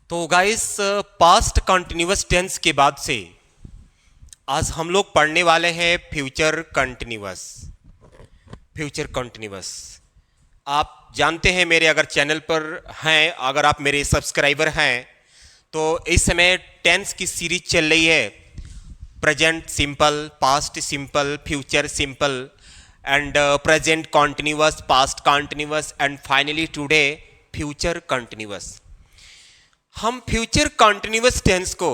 तो guys past continuous tense के बाद से आज हम लोग पढ़ने वाले हैं फ्यूचर कंटिन्यूअस। फ्यूचर कंटिन्यूअस आप जानते हैं, मेरे अगर चैनल पर हैं, अगर आप मेरे सब्सक्राइबर हैं तो इस समय टेंस की सीरीज चल रही है। Present simple, past simple, future simple and present continuous, past continuous and finally today future continuous. हम फ्यूचर कंटिन्यूअस टेंस को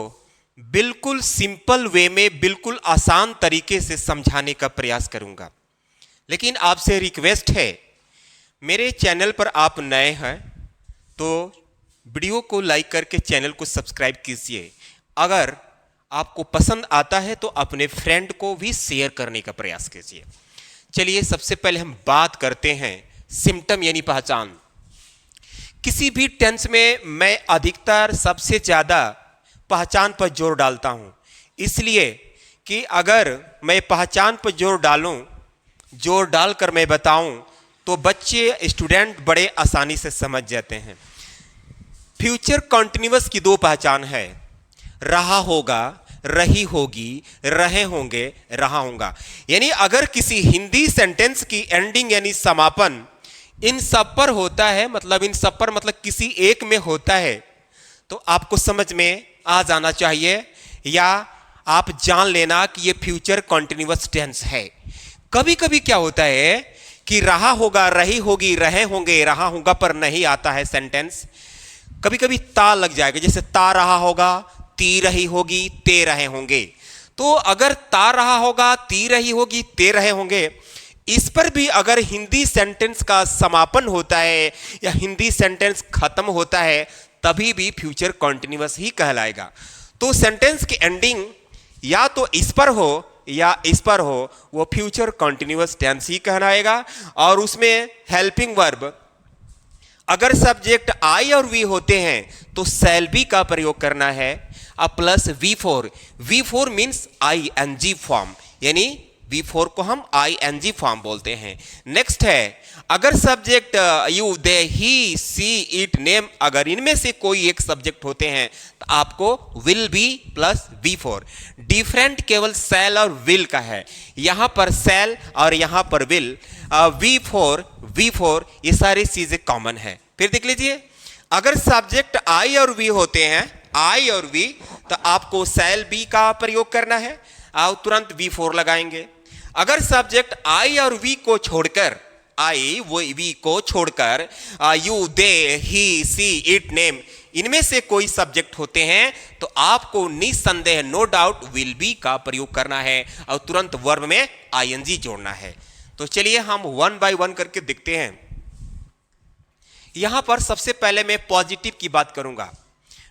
बिल्कुल सिंपल वे में, बिल्कुल आसान तरीके से समझाने का प्रयास करूंगा। लेकिन आपसे रिक्वेस्ट है, मेरे चैनल पर आप नए हैं तो वीडियो को लाइक करके चैनल को सब्सक्राइब कीजिए। अगर आपको पसंद आता है तो अपने फ्रेंड को भी शेयर करने का प्रयास कीजिए। चलिए सबसे पहले हम बात करते हैं सिम्टम यानी पहचान। किसी भी टेंस में मैं अधिकतर सबसे ज़्यादा पहचान पर जोर डालता हूं, इसलिए कि अगर मैं पहचान पर जोर डालकर मैं बताऊं तो बच्चे, स्टूडेंट बड़े आसानी से समझ जाते हैं। फ्यूचर कंटिन्यूअस की दो पहचान है, रहा होगा, रही होगी, रहे होंगे, रहा होगा। यानी अगर किसी हिंदी सेंटेंस की एंडिंग यानी समापन इन सब पर होता है, मतलब किसी एक में होता है, तो आपको समझ में आ जाना चाहिए या आप जान लेना कि ये फ्यूचर कंटिन्यूअस टेंस है। कभी कभी क्या होता है कि रहा होगा, रही होगी, रहे होंगे, रहा होगा पर नहीं आता है सेंटेंस। कभी कभी ता लग जाएगा, जैसे ता रहा होगा, ती रही होगी, ते रहे होंगे। तो अगर ता रहा होगा, ती रही होगी, ते रहे होंगे, इस पर भी अगर हिंदी सेंटेंस का समापन होता है या हिंदी सेंटेंस खत्म होता है तभी भी फ्यूचर कंटिन्यूअस ही कहलाएगा। तो सेंटेंस की एंडिंग या तो इस पर हो या इस पर हो, वो फ्यूचर कंटिन्यूअस टेंस ही कहलाएगा। और उसमें हेल्पिंग वर्ब, अगर सब्जेक्ट आई और वी होते हैं तो शैल बी का प्रयोग करना है plus V4। V4 means ING form, यानी V4 को हम ING फॉर्म बोलते हैं। नेक्स्ट है, अगर subject you, they, he, she, it, name, अगर इनमें से कोई एक सब्जेक्ट होते हैं तो आपको will be plus V4। Different केवल शैल और विल का है, यहां पर शैल और यहां पर विल। V4 ये सारी चीजें कॉमन है। फिर देख लीजिए, अगर सब्जेक्ट आई और वी होते हैं, आई और वी, तो आपको शैल बी का प्रयोग करना है और तुरंत V4 लगाएंगे। अगर सब्जेक्ट आई और वी को छोड़कर, आई वो वी को छोड़कर you, they, he, she, it, name, इनमें से कोई सब्जेक्ट होते हैं तो आपको निसंदेह, नो डाउट, विल बी का प्रयोग करना है और तुरंत वर्ब में ING जोड़ना है। तो चलिए हम वन बाय वन करके देखते हैं। यहां पर सबसे पहले मैं पॉजिटिव की बात करूंगा।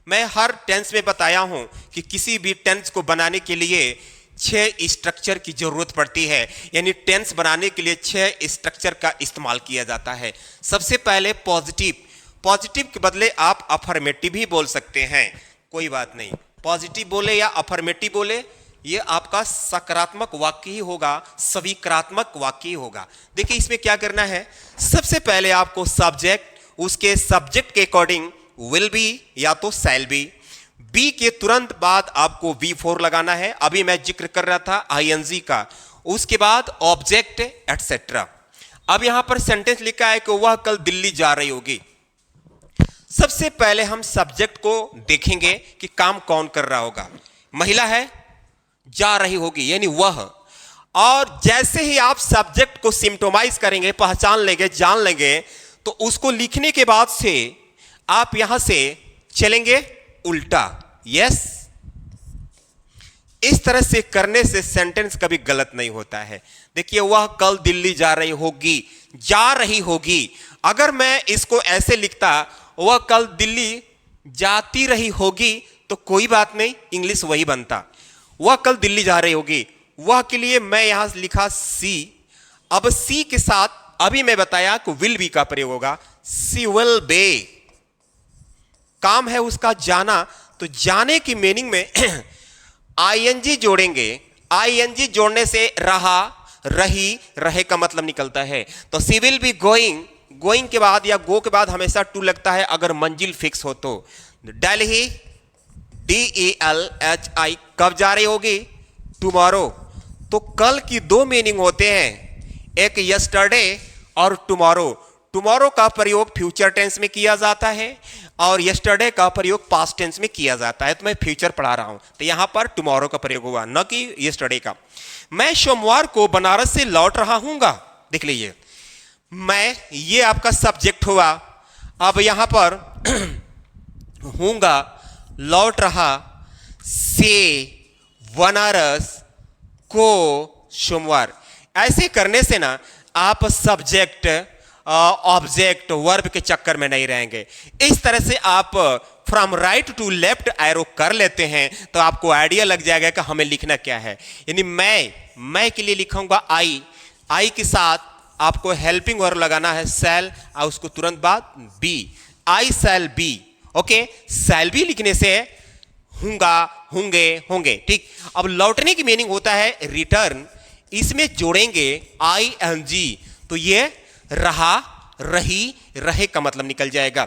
मैं हर टेंस में बताया हूं कि किसी भी टेंस को बनाने के लिए 6 स्ट्रक्चर की जरूरत पड़ती है, यानी टेंस बनाने के लिए 6 स्ट्रक्चर का इस्तेमाल किया जाता है। सबसे पहले पॉजिटिव के बदले आप अफर्मेटिव भी बोल सकते हैं, कोई बात नहीं। पॉजिटिव बोले या अफर्मेटिव बोले, ये आपका सकारात्मक वाक्य ही होगा, स्वीकारात्मक वाक्य ही होगा। देखिए इसमें क्या करना है, सबसे पहले आपको सब्जेक्ट, उसके सब्जेक्ट के अकॉर्डिंग विल बी या तो शैल बी, बी के तुरंत बाद आपको V4 लगाना है। अभी मैं जिक्र कर रहा था ING का, उसके बाद ऑब्जेक्ट एटसेट्रा। अब यहां पर सेंटेंस लिखा है कि वह कल दिल्ली जा रही होगी। सबसे पहले हम सब्जेक्ट को देखेंगे कि काम कौन कर रहा होगा। महिला है, जा रही होगी यानी वह। और जैसे ही आप सब्जेक्ट को सिम्टोमाइज करेंगे, पहचान लेंगे, जान लेंगे, तो उसको लिखने के बाद से आप यहां से चलेंगे उल्टा। यस, इस तरह से करने से सेंटेंस कभी गलत नहीं होता है। देखिए, वह कल दिल्ली जा रही होगी, जा रही होगी। अगर मैं इसको ऐसे लिखता, वह कल दिल्ली जाती रही होगी, तो कोई बात नहीं, इंग्लिश वही बनता। वह कल दिल्ली जा रही होगी, वह के लिए मैं यहां लिखा सी। अब सी के साथ अभी मैं बताया कि विल बी का प्रयोग होगा, सी विल बी। काम है उसका जाना, तो जाने की मीनिंग में ING जोड़ेंगे। ING जोड़ने से रहा, रही, रहे का मतलब निकलता है। तो सी विल बी गोइंग, गोइंग के बाद या गो के बाद हमेशा टू लगता है अगर मंजिल फिक्स हो तो। दिल्ली DELHI कब जा रही होगी? टुमारो। तो कल की दो मीनिंग होते हैं, एक यस्टरडे और टुमारो। टुमारो का प्रयोग फ्यूचर टेंस में किया जाता है और यस्टरडे का प्रयोग पास्ट टेंस में किया जाता है। तो मैं फ्यूचर पढ़ा रहा हूं तो यहां पर टुमारो का प्रयोग हुआ, न कि यस्टरडे का। मैं सोमवार को बनारस से लौट रहा हूंगा। देख लीजिए, मैं, ये आपका सब्जेक्ट हुआ। अब यहां पर हूंगा, लौट रहा, से, बनारस को, सोमवार। ऐसे करने से ना आप सब्जेक्ट ऑब्जेक्ट वर्ब के चक्कर में नहीं रहेंगे। इस तरह से आप from right to left arrow कर लेते हैं तो आपको आइडिया लग जाएगा कि हमें लिखना क्या है। यानी मैं के लिए लिखूंगा आई के साथ आपको हेल्पिंग वर्ब लगाना है शैल और उसको तुरंत बाद be, I shall be. Okay, shall be लिखने से हूंगा, होंगे, होंगे। ठीक, अब लौटने की मीनिंग होता है रिटर्न, इसमें जोड़ेंगे ING तो ये रहा, रही, रहे का मतलब निकल जाएगा।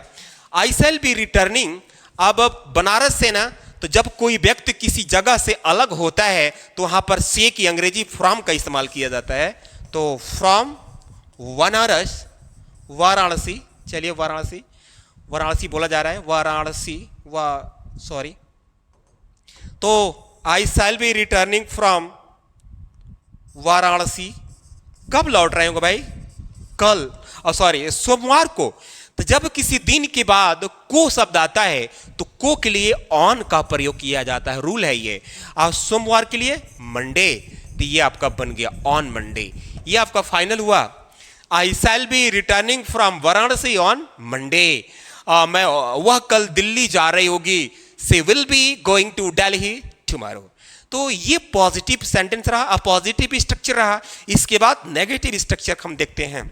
आई शैल बी रिटर्निंग। अब बनारस से ना, तो जब कोई व्यक्ति किसी जगह से अलग होता है तो वहां पर से की अंग्रेजी फ्रॉम का इस्तेमाल किया जाता है। तो फ्रॉम बनारस, वाराणसी, चलिए वाराणसी, वाराणसी बोला जा रहा है, वाराणसी, सॉरी। तो I shall be returning from Varanasi. कब लौट रहे होंगे भाई? कल, सॉरी सोमवार को। तो जब किसी दिन के बाद को शब्द आता है तो को के लिए ऑन का प्रयोग किया जाता है, रूल है ये। और सोमवार के लिए मंडे, तो ये आपका बन गया ऑन मंडे। ये आपका फाइनल हुआ। I shall be returning from Varanasi on Monday. मैं, वह कल दिल्ली जा रही होगी, she will be going to Delhi tomorrow. तो ये पॉजिटिव सेंटेंस रहा, पॉजिटिव स्ट्रक्चर रहा। इसके बाद नेगेटिव स्ट्रक्चर हम देखते हैं।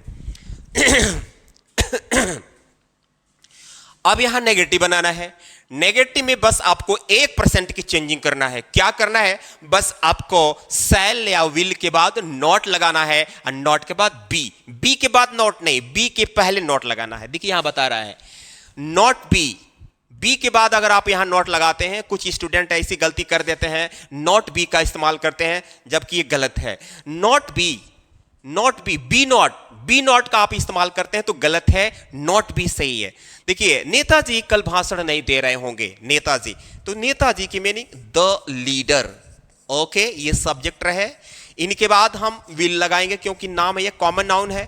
अब यहां नेगेटिव बनाना है। नेगेटिव में बस आपको 1% की चेंजिंग करना है। क्या करना है? बस आपको शैल या विल के बाद नॉट लगाना है और नॉट के बाद बी, बी के बाद नॉट नहीं, बी के पहले नॉट लगाना है। देखिए यहां बता रहा है नॉट बी, बी के बाद अगर आप यहां नॉट लगाते हैं, कुछ स्टूडेंट ऐसी गलती कर देते हैं, नॉट बी का इस्तेमाल करते हैं जबकि ये गलत है। Not be, not be, be not का आप इस्तेमाल करते हैं तो गलत है, नॉट बी सही है। देखिए नेताजी कल भाषण नहीं दे रहे होंगे, नेताजी, तो नेताजी की मीनिंग द लीडर। ओके, ये सब्जेक्ट रहे। इनके बाद हम विल लगाएंगे क्योंकि नाम है, ये कॉमन नाउन है।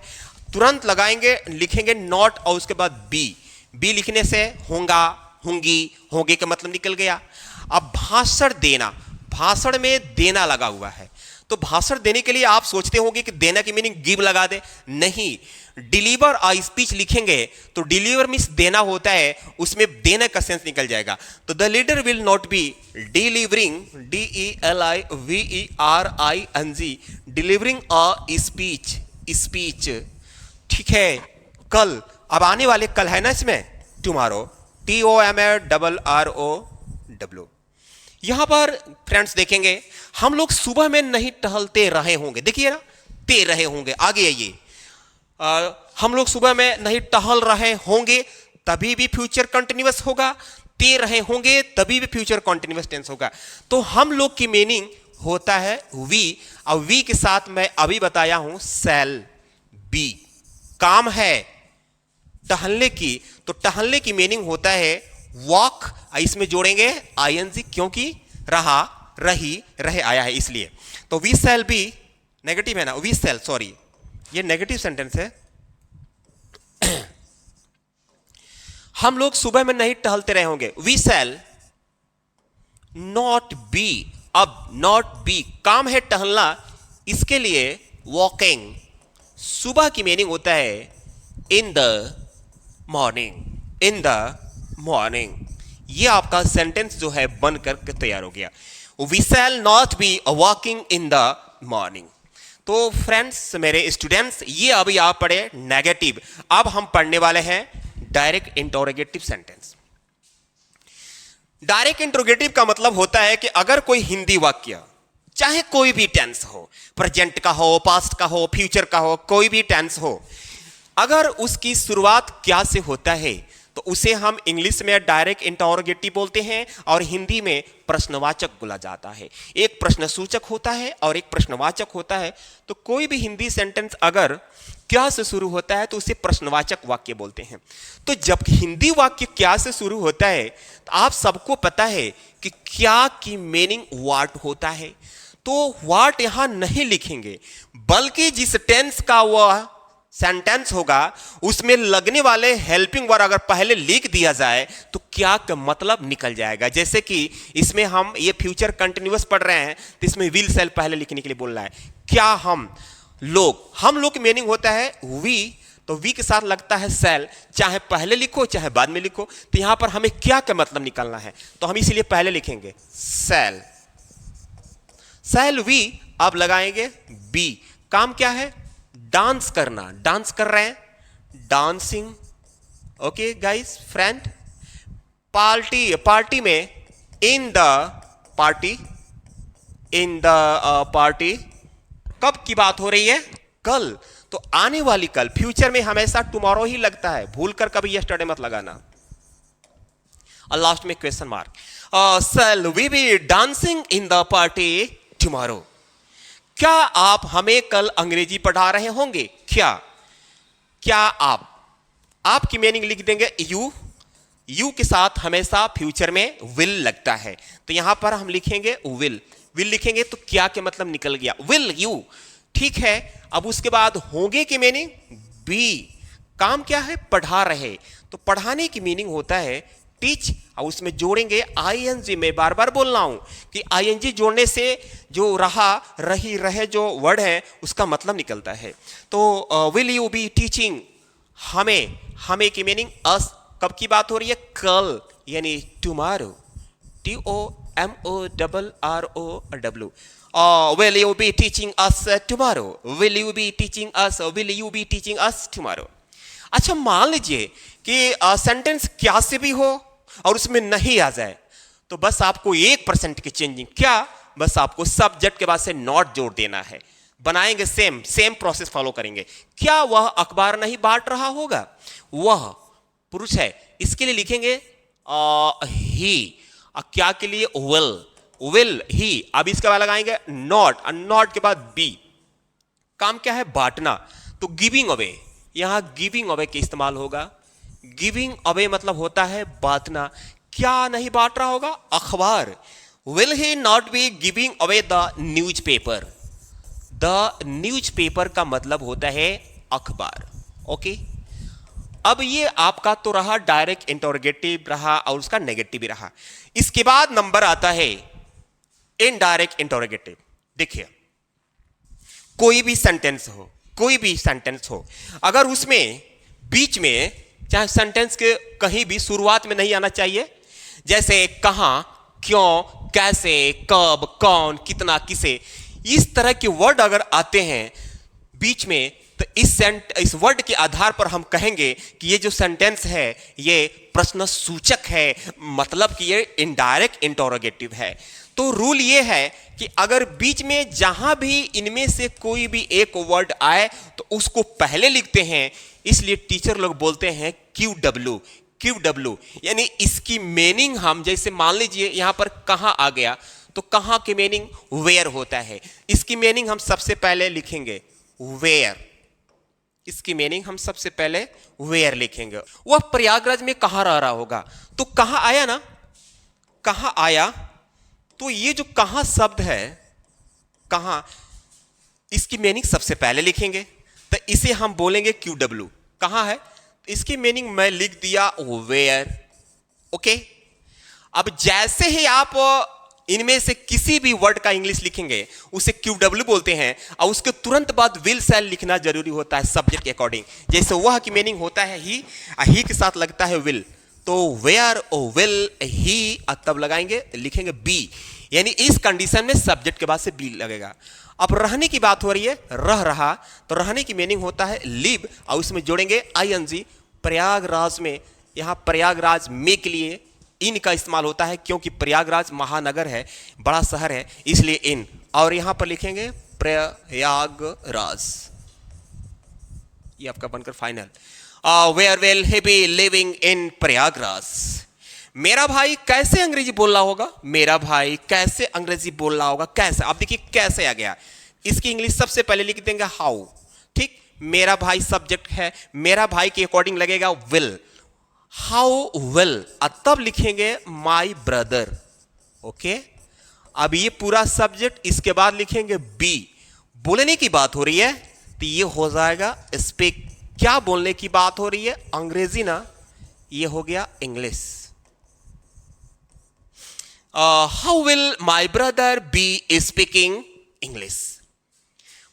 तुरंत लगाएंगे, लिखेंगे नॉट और उसके बाद बी, बी लिखने से होगा, होंगी, होंगे का मतलब निकल गया। अब भाषण देना, भाषण में देना लगा हुआ है, तो भाषण देने के लिए आप सोचते होंगे कि देना की मीनिंग गिव लगा दे, नहीं। डिलीवर अ स्पीच लिखेंगे तो डिलीवर मीन्स देना होता है, उसमें देने का सेंस निकल जाएगा। तो the leader will not be delivering, DELIVERING, delivering a speech, speech. ठीक है, कल, अब आने वाले कल है ना इसमें, टुमारो, TOMARROW। यहां पर फ्रेंड्स देखेंगे हम लोग सुबह में नहीं टहलते रहे होंगे, देखिए ना, ते रहे होंगे, आगे आइए। हम लोग सुबह में नहीं टहल रहे होंगे तभी भी फ्यूचर कंटिन्यूअस होगा, ते रहे होंगे तभी भी फ्यूचर कंटिन्यूअस टेंस होगा। तो हम लोग की मीनिंग होता है वी, और वी के साथ मैं अभी बताया हूं शैल बी। काम है टहलने की, तो टहलने की मीनिंग होता है वॉक, इसमें जोड़ेंगे ING क्योंकि रहा, रही, रहे आया है इसलिए। तो वी शैल बी, नेगेटिव है ना, वी शैल, सॉरी ये नेगेटिव सेंटेंस है। हम लोग सुबह में नहीं टहलते रहे होंगे, वी शैल नॉट बी। अब नॉट बी, काम है टहलना, इसके लिए वॉकिंग। सुबह की मीनिंग होता है इन the morning, in the morning. ये आपका सेंटेंस जो है बन करके तैयार हो गया। We shall not be walking in the morning. तो फ्रेंड्स, मेरे स्टूडेंट्स, ये अभी आप पढ़े नेगेटिव। अब हम पढ़ने वाले हैं direct interrogative sentence. Direct interrogative का मतलब होता है कि अगर कोई हिंदी वाक्य, चाहे कोई भी टेंस हो, प्रेजेंट का हो, पास्ट का हो, फ्यूचर का हो, कोई भी टेंस हो, अगर उसकी शुरुआत क्या से होता है तो उसे हम इंग्लिश में डायरेक्ट इंटरोगेटिव बोलते हैं और हिंदी में प्रश्नवाचक बोला जाता है। एक प्रश्नसूचक होता है और एक प्रश्नवाचक होता है। तो कोई भी हिंदी सेंटेंस अगर क्या से शुरू होता है तो उसे प्रश्नवाचक वाक्य बोलते हैं। तो जब हिंदी वाक्य क्या से शुरू होता है तो आप सबको पता है कि क्या की मीनिंग व्हाट होता है। तो व्हाट यहां नहीं लिखेंगे, बल्कि जिस टेंस का वह सेंटेंस होगा उसमें लगने वाले हेल्पिंग वर्ब अगर पहले लिख दिया जाए तो क्या का मतलब निकल जाएगा। जैसे कि इसमें हम ये फ्यूचर कंटिन्यूअस पढ़ रहे हैं तो इसमें विल सेल पहले लिखने के लिए बोल रहा है। क्या हम लोग की मीनिंग होता है वी, तो वी के साथ लगता है सेल, चाहे पहले लिखो चाहे बाद में लिखो। तो यहां पर हमें क्या का मतलब निकालना है तो हम इसीलिए पहले लिखेंगे सेल, सेल वी। अब लगाएंगे बी, काम क्या है डांस करना, डांस कर रहे हैं dancing. Okay guys friend, party, party में in the party, in the party कब की बात हो रही है कल। तो आने वाली कल, फ्यूचर में हमेशा टुमारो ही लगता है, भूलकर कभी यस्टरडे मत लगाना। और लास्ट में question mark, shall we be dancing in the party tomorrow. क्या आप हमें कल अंग्रेजी पढ़ा रहे होंगे। क्या आपकी मीनिंग लिख देंगे यू के साथ हमेशा फ्यूचर में विल लगता है। तो यहां पर हम लिखेंगे विल लिखेंगे तो क्या के मतलब निकल गया विल यू, ठीक है। अब उसके बाद होंगे की मीनिंग बी, काम क्या है पढ़ा रहे, तो पढ़ाने की मीनिंग होता है टीच, और उसमें जोड़ेंगे आईएनजी। मैं बार बार बोल रहा हूं कि आईएनजी जोड़ने से जो रही रहे जो वर्ड है उसका मतलब निकलता है। तो विल यू बी टीचिंग, हमें की मीनिंग अस, कब की बात हो रही है कल, यानी tomorrow, TOMORROW। Will you be teaching us tomorrow, will you be teaching us, will you be teaching us tomorrow. अच्छा मान लीजिए कि सेंटेंस क्या से भी हो और उसमें नहीं आ जाए तो बस आपको 1% की चेंजिंग, क्या बस आपको सब्जेक्ट के बाद से नॉट जोड़ देना है। बनाएंगे सेम प्रोसेस फॉलो करेंगे। क्या वह अखबार नहीं बांट रहा होगा, वह पुरुष है, इसके लिए लिखेंगे ही। क्या के लिए विल ही। अब इसके बाद लगाएंगे नॉट, और नॉट के बाद बी, काम क्या है बांटना, तो गिविंग अवे, यहां गिविंग अवे के इस्तेमाल होगा। गिविंग अवे मतलब होता है बांटना। क्या नहीं बांट रहा होगा अखबार, will he not be giving away the newspaper. The newspaper का मतलब होता है अखबार। ओके, अब ये आपका तो रहा डायरेक्ट इंटरोगेटिव रहा और उसका नेगेटिव भी रहा। इसके बाद नंबर आता है इनडायरेक्ट इंटरोगेटिव। देखिए कोई भी सेंटेंस हो अगर उसमें बीच में चाहे सेंटेंस के कहीं भी शुरुआत में नहीं आना चाहिए, जैसे कहां, क्यों, कैसे, कब, कौन, कितना, किसे, इस तरह के वर्ड अगर आते हैं बीच में तो इस वर्ड के आधार पर हम कहेंगे कि ये जो सेंटेंस है ये प्रश्न सूचक है, मतलब कि ये इनडायरेक्ट इंटरोगेटिव है। तो रूल ये है कि अगर बीच में जहां भी इनमें से कोई भी एक वर्ड आए तो उसको पहले लिखते हैं, इसलिए टीचर लोग बोलते हैं QW, यानी इसकी मीनिंग हम, जैसे मान लीजिए यहां पर कहां आ गया तो कहां की मीनिंग वेयर होता है, इसकी मीनिंग हम सबसे पहले लिखेंगे वेयर, इसकी मीनिंग हम सबसे पहले वेयर लिखेंगे। वह प्रयागराज में कहां रह रहा होगा, तो कहां आया ना, कहां आया, तो ये जो कहां शब्द है कहां, इसकी मीनिंग सबसे पहले लिखेंगे, तो इसे हम बोलेंगे QW। कहां है, इसकी मीनिंग मैं लिख दिया वेयर। ओके, अब जैसे ही आप इनमें से किसी भी वर्ड का इंग्लिश लिखेंगे उसे QW बोलते हैं, और उसके तुरंत बाद विल शैल लिखना जरूरी होता है सब्जेक्ट के अकॉर्डिंग। जैसे वह की मीनिंग होता है ही के साथ लगता है विल, तो वेयर विल ही, तब लगाएंगे लिखेंगे बी, यानी इस कंडीशन में सब्जेक्ट के बाद से बी लगेगा। अब रहने की बात हो रही है, रह रहा, तो रहने की मीनिंग होता है लिव, और उसमें जोड़ेंगे ING। प्रयागराज में, यहां प्रयागराज में के लिए इन का इस्तेमाल होता है क्योंकि प्रयागराज महानगर है, बड़ा शहर है, इसलिए इन, और यहां पर लिखेंगे प्रयागराज। ये आपका बनकर final. Where will he be living in Prayagraj. मेरा भाई कैसे अंग्रेजी बोल रहा होगा, मेरा भाई कैसे अंग्रेजी बोल रहा होगा, कैसे, आप देखिए कैसे आ गया। इसकी इंग्लिश सबसे पहले लिख देंगे हाउ, ठीक। मेरा भाई सब्जेक्ट है, मेरा भाई के अकॉर्डिंग लगेगा विल, हाउ विल, तब लिखेंगे माई ब्रदर, ओके। अब ये पूरा सब्जेक्ट, इसके बाद लिखेंगे बी, बोलने की बात हो रही है तो ये हो जाएगा स्पीक, क्या बोलने की बात हो रही है, अंग्रेजी ना, ये हो गया English. How will my brother be speaking English.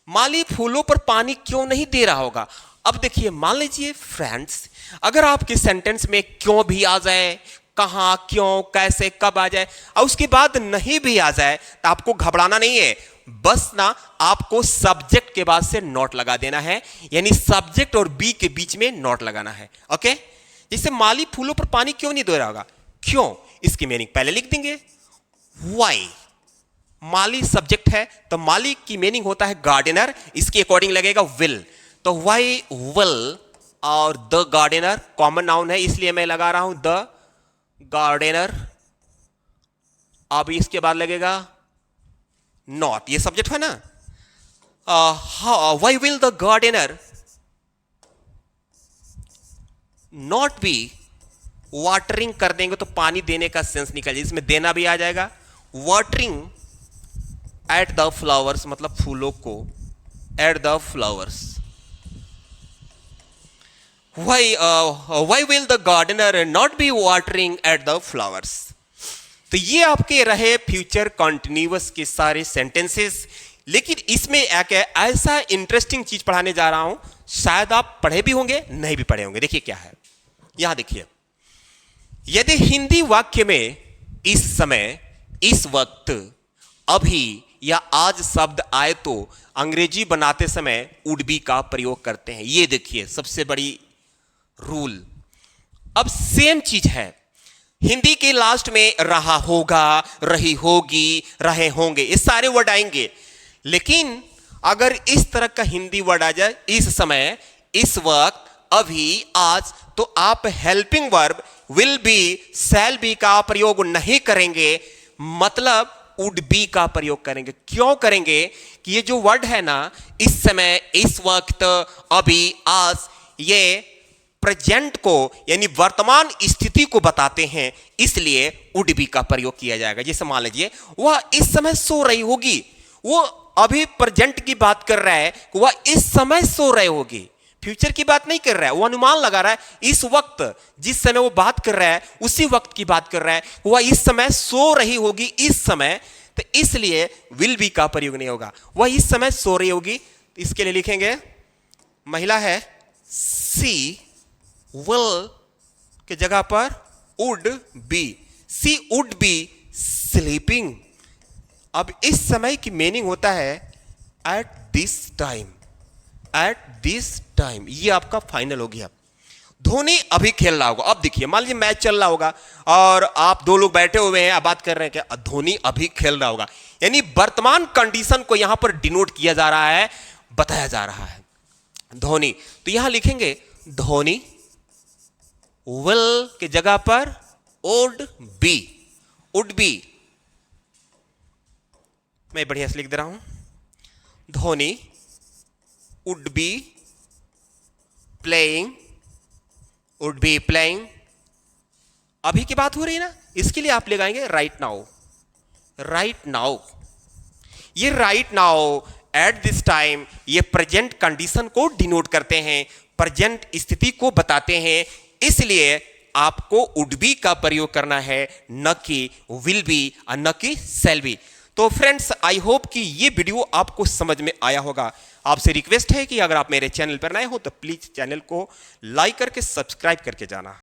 माली फूलों पर पानी क्यों नहीं दे रहा होगा। अब देखिए, मान लीजिए फ्रेंड्स, अगर आपके सेंटेंस में क्यों भी आ जाए, कहां, क्यों, कैसे, कब आ जाए, और उसके बाद नहीं भी आ जाए, तो आपको घबराना नहीं है, बस ना आपको सब्जेक्ट के बाद से नॉट लगा देना है, यानी सब्जेक्ट और बी के बीच में नॉट लगाना है, ओके। जैसे माली फूलों पर पानी क्यों नहीं दे रहा होगा, क्यों, इसकी मीनिंग पहले लिख देंगे। वाई, माली सब्जेक्ट है तो माली की मीनिंग होता है गार्डनर, इसके अकॉर्डिंग लगेगा विल, तो वाई विल, और द गार्डनर कॉमन नाउन है इसलिए मैं लगा रहा हूं द गार्डनर। अब इसके बाद लगेगा नॉट, ये सब्जेक्ट है ना। Why will the gardener not be watering, कर देंगे तो पानी देने का सेंस निकल जाए, इसमें देना भी आ जाएगा। वाटरिंग एट द फ्लावर्स, मतलब फूलों को, at the flowers. Why will the gardener not be watering at the flowers. तो ये आपके रहे फ्यूचर कंटिन्यूअस के सारे सेंटेंसेस, लेकिन इसमें एक ऐसा इंटरेस्टिंग चीज पढ़ाने जा रहा हूं, शायद आप पढ़े भी होंगे, नहीं भी पढ़े होंगे। देखिए क्या है, यहां देखिए, यदि हिंदी वाक्य में इस समय, इस वक्त, अभी या आज शब्द आए तो अंग्रेजी बनाते समय वुड बी का प्रयोग करते हैं। ये देखिए सबसे बड़ी रूल। अब सेम चीज है, हिंदी के लास्ट में रहा होगा, रही होगी, रहे होंगे, ये सारे वर्ड आएंगे, लेकिन अगर इस तरह का हिंदी वर्ड आ जाए, इस समय, इस वक्त, अभी, आज, तो आप helping verb will be, shall be का प्रयोग नहीं करेंगे, मतलब वुड बी का प्रयोग करेंगे। क्यों करेंगे कि ये जो वर्ड है ना, इस समय, इस वक्त, अभी, आज, ये प्रेजेंट को यानी वर्तमान स्थिति को बताते हैं, इसलिए वुड बी का प्रयोग किया जाएगा। जैसे मान लीजिए वह इस समय सो रही होगी, वो अभी प्रेजेंट की बात कर रहा है, वह इस समय सो रही होगी, फ्यूचर की बात नहीं कर रहा है, वो अनुमान लगा रहा है, इस वक्त जिस समय वो बात कर रहा है उसी वक्त की बात कर रहा है, वह इस समय सो रही होगी, इस समय, तो इसलिए विल बी का प्रयोग नहीं होगा, वह इस समय सो रही होगी। इसके लिए लिखेंगे, महिला है, सी विल के जगह पर would be, she would be sleeping. अब इस समय की मीनिंग होता है at this time, at this time, ये आपका फाइनल हो गया। धोनी अभी खेल रहा होगा। अब देखिए, मान लीजिए मैच चल रहा होगा और आप दो लोग बैठे हुए हैं, आप बात कर रहे हैं कि धोनी अभी खेल रहा होगा, यानी वर्तमान कंडीशन को यहां पर डिनोट किया जा रहा है, बताया जा रहा है, धोनी। तो यहां लिखेंगे धोनी विल के जगह पर वुड बी, वुड बी, मैं बढ़िया से लिख दे रहा हूं, Dhoni would be playing, would be playing, अभी की बात हो रही है ना, इसके लिए आप लगाएंगे राइट नाउ, राइट नाउ। ये right now, eight this time, ये प्रेजेंट कंडीशन को डिनोट करते हैं, प्रेजेंट स्थिति को बताते हैं, इसलिए आपको वुड बी का प्रयोग करना है, न कि विल बी और न कि शैल बी। तो फ्रेंड्स, आई होप कि ये वीडियो आपको समझ में आया होगा। आपसे रिक्वेस्ट है कि अगर आप मेरे चैनल पर नए हो तो प्लीज चैनल को लाइक करके सब्सक्राइब करके जाना।